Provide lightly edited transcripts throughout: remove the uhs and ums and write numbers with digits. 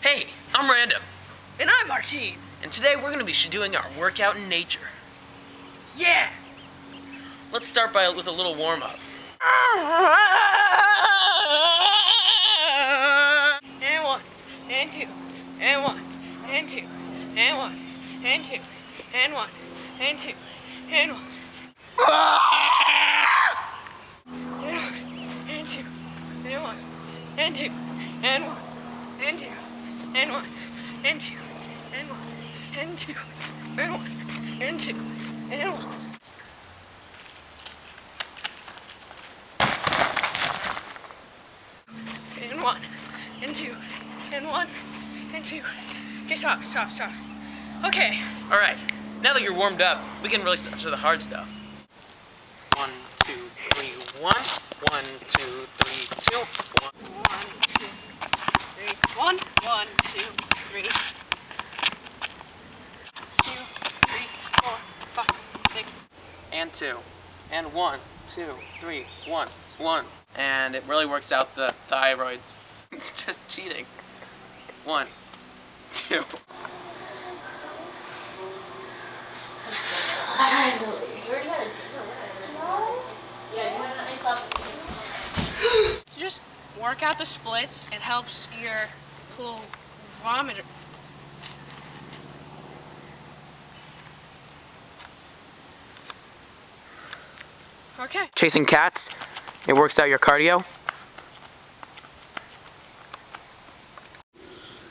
Hey, I'm Random. And I'm Martine. And today we're going to be doing our workout in nature. Yeah! Let's start with a little warm-up. And one, and two, and one, and two, and one, and two, and one, and two, and one. And two, and one, and two, and one, and two, and one, and two, and one, and two, and one, and two, and one. And one, and two, and one, and two. Okay, stop. Okay. All right, now that you're warmed up, we can really start to the hard stuff. 1, 2, 3, 1. 1, 2, 3, 2. 1. 1, 2, 3. 1, 1, 2, 3. 2, 3, 4, 5, 6. And 2. And 1, 2, 3, 1, 1. And it really works out the thyroids. It's just cheating. 1, 2. Just work out the splits. It helps your little vomit. Okay. Chasing cats, it works out your cardio.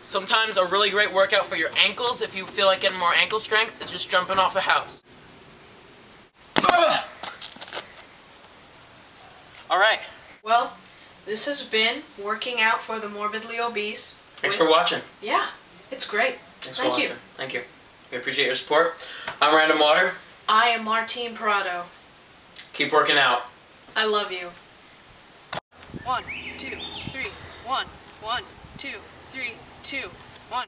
Sometimes a really great workout for your ankles, if you feel like getting more ankle strength, is just jumping off a house. Alright. Well, this has been working out for the morbidly obese. Thanks for watching. Yeah, it's great. Thanks for watching. Thank you. We appreciate your support. I'm Random Water. I am Martine Prado. Keep working out. I love you. 1, 2, 3. 1, 1, 2, 3, 2.